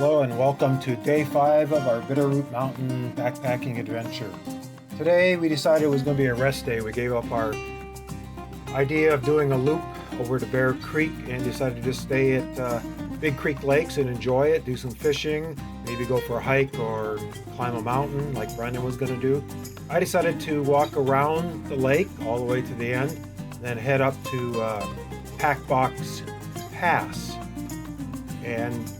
Hello and welcome to day 5 of our Bitterroot Mountain backpacking adventure. Today we decided it was going to be a rest day. We gave up our idea of doing a loop over to Bear Creek and decided to just stay at Big Creek Lakes and enjoy it, do some fishing, maybe go for a hike or climb a mountain like Brendan was going to do. I decided to walk around the lake all the way to the end, then head up to Packbox Pass. And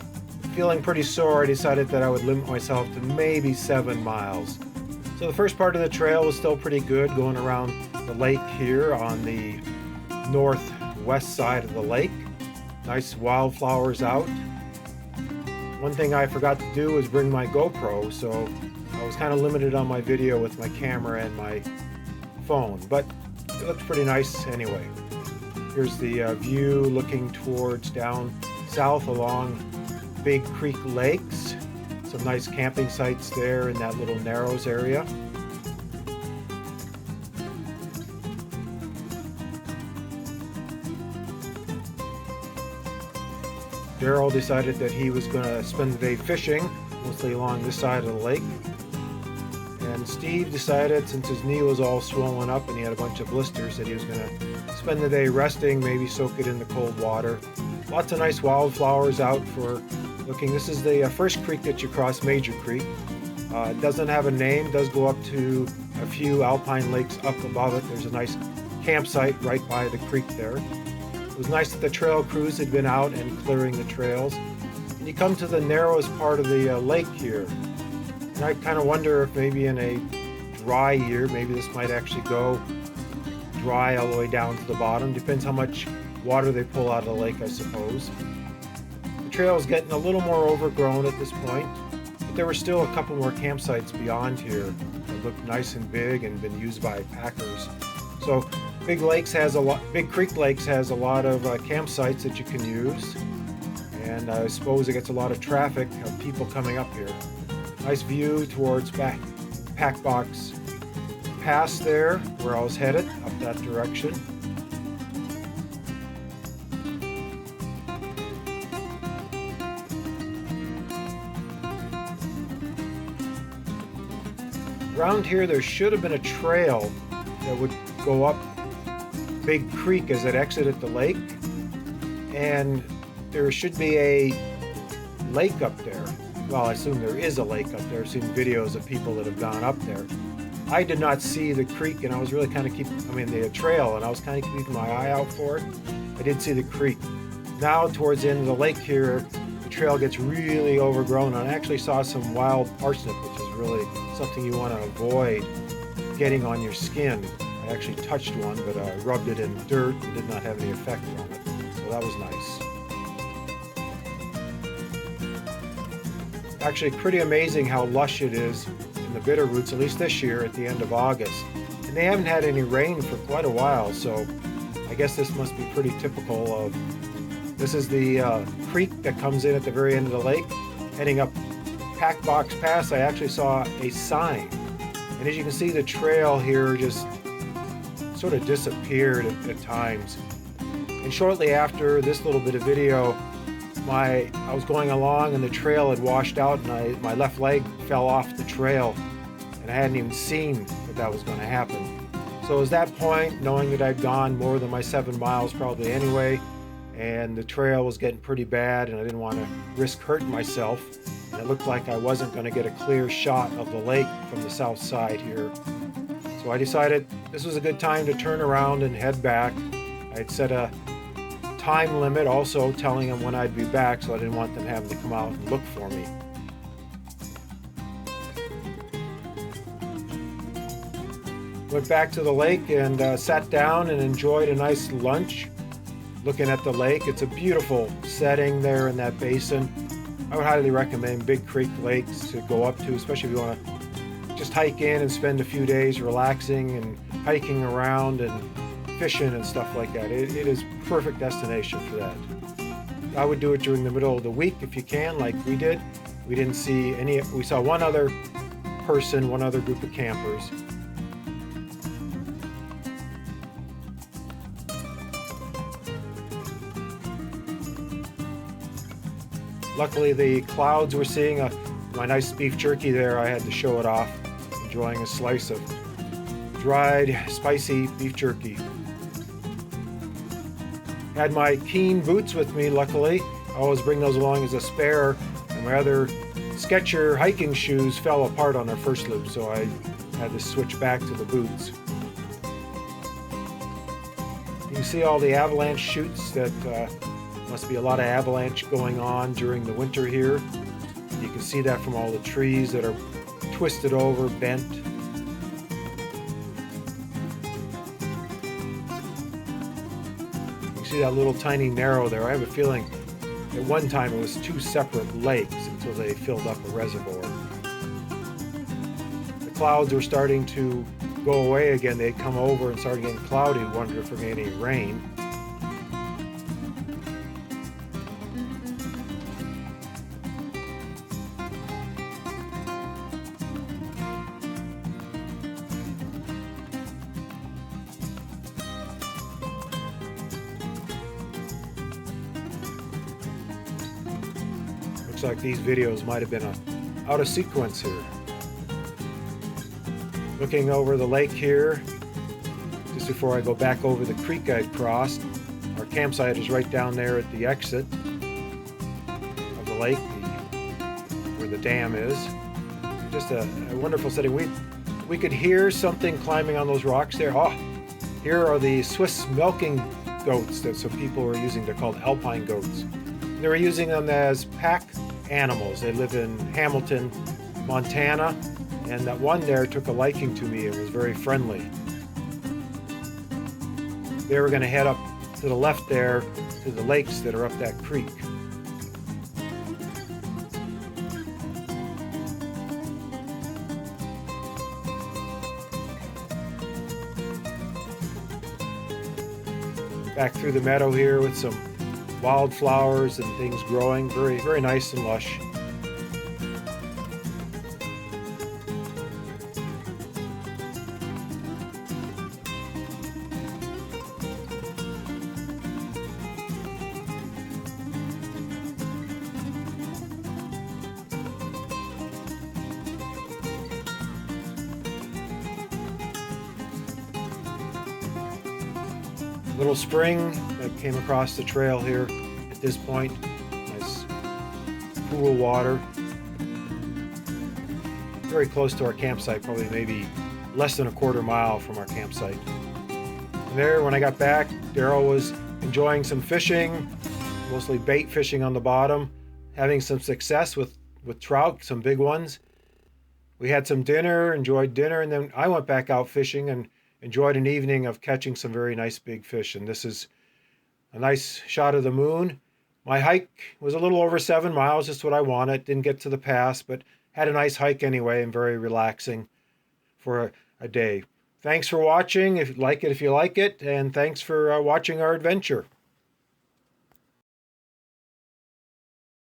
feeling pretty sore, I decided that I would limit myself to maybe 7 miles. So the first part of the trail was still pretty good, going around the lake here on the northwest side of the lake. Nice wildflowers out. One thing I forgot to do was bring my GoPro, so I was kind of limited on my video with my camera and my phone, but it looks pretty nice anyway. Here's the view looking towards down south along Big Creek Lakes. Some nice camping sites there in that little Narrows area. Daryl decided that he was going to spend the day fishing, mostly along this side of the lake. And Steve decided, since his knee was all swollen up and he had a bunch of blisters, that he was going to spend the day resting, maybe soak it in the cold water. Lots of nice wildflowers out for looking. This is the first creek that you cross, Major Creek. It doesn't have a name, does go up to a few alpine lakes up above it. There's a nice campsite right by the creek there. It was nice that the trail crews had been out and clearing the trails. And you come to the narrowest part of the lake here. And I kind of wonder if maybe in a dry year, maybe this might actually go dry all the way down to the bottom. Depends how much water they pull out of the lake, I suppose. The trail is getting a little more overgrown at this point, but there were still a couple more campsites beyond here that looked nice and big and been used by packers. So Big Creek Lakes has a lot of campsites that you can use, and I suppose it gets a lot of traffic of people coming up here. Nice view towards Packbox Pass there, where I was headed, up that direction. Around here there should have been a trail that would go up Big Creek as it exited the lake, and there should be a lake up there. Well, I assume there is a lake up there. I've seen videos of people that have gone up there. I did not see the creek, and I was really kind of the trail, and I was kind of keeping my eye out for it. I did see the creek. Now towards the end of the lake here, the trail gets really overgrown, and I actually saw some wild parsnip, which is really something you want to avoid getting on your skin. I actually touched one, but I rubbed it in dirt and did not have any effect on it. So that was nice. Actually pretty amazing how lush it is in the Bitterroots, at least this year at the end of August. And they haven't had any rain for quite a while, so I guess this must be pretty typical of... This is the creek that comes in at the very end of the lake. Heading up Packbox Pass, I actually saw a sign. And as you can see, the trail here just sort of disappeared at times. And shortly after this little bit of video, I was going along and the trail had washed out, and my left leg fell off the trail, and I hadn't even seen that was going to happen. So it was that point, knowing that I'd gone more than my 7 miles probably anyway, and the trail was getting pretty bad, and I didn't want to risk hurting myself, and it looked like I wasn't going to get a clear shot of the lake from the south side here. So I decided this was a good time to turn around and head back. I had set a time limit, also telling them when I'd be back, so I didn't want them having to come out and look for me. Went back to the lake and sat down and enjoyed a nice lunch looking at the lake. It's a beautiful setting there in that basin. I would highly recommend Big Creek Lakes to go up to, especially if you want to just hike in and spend a few days relaxing and hiking around and fishing and stuff like that. It is a perfect destination for that. I would do it during the middle of the week if you can, like we did. We didn't see any. We saw one other person, one other group of campers. Luckily, the clouds were seeing my nice beef jerky there. I had to show it off, enjoying a slice of dried, spicy beef jerky. Had my Keen boots with me, luckily. I always bring those along as a spare, and my other Sketcher hiking shoes fell apart on their first loop, so I had to switch back to the boots. You can see all the avalanche chutes. That must be a lot of avalanche going on during the winter here. You can see that from all the trees that are twisted over, bent. You see that little tiny narrow there. I have a feeling at one time it was two separate lakes until they filled up a reservoir. The clouds were starting to go away again. They'd come over and started getting cloudy. Wondered if we're getting any rain. Looks like these videos might have been out of sequence here. Looking over the lake here, just before I go back over the creek I'd crossed. Our campsite is right down there at the exit of the lake, where the dam is. Just a wonderful setting. We could hear something climbing on those rocks there. Oh, here are the Swiss milking goats that some people were using. They're called alpine goats. They were using them as pack animals. They live in Hamilton, Montana, and that one there took a liking to me. It was very friendly. They were going to head up to the left there to the lakes that are up that creek. Back through the meadow here with some wildflowers and things growing, very, very nice and lush. Little spring that came across the trail here at this point. Nice cool water. Very close to our campsite, probably maybe less than a quarter mile from our campsite. And there, when I got back, Daryl was enjoying some fishing, mostly bait fishing on the bottom, having some success with trout, some big ones. We had some dinner, enjoyed dinner, and then I went back out fishing and enjoyed an evening of catching some very nice big fish. And this is a nice shot of the moon. My hike was a little over 7 miles, just what I wanted. Didn't get to the pass, but had a nice hike anyway and very relaxing for a day. Thanks for watching. If you like it, and thanks for watching our adventure.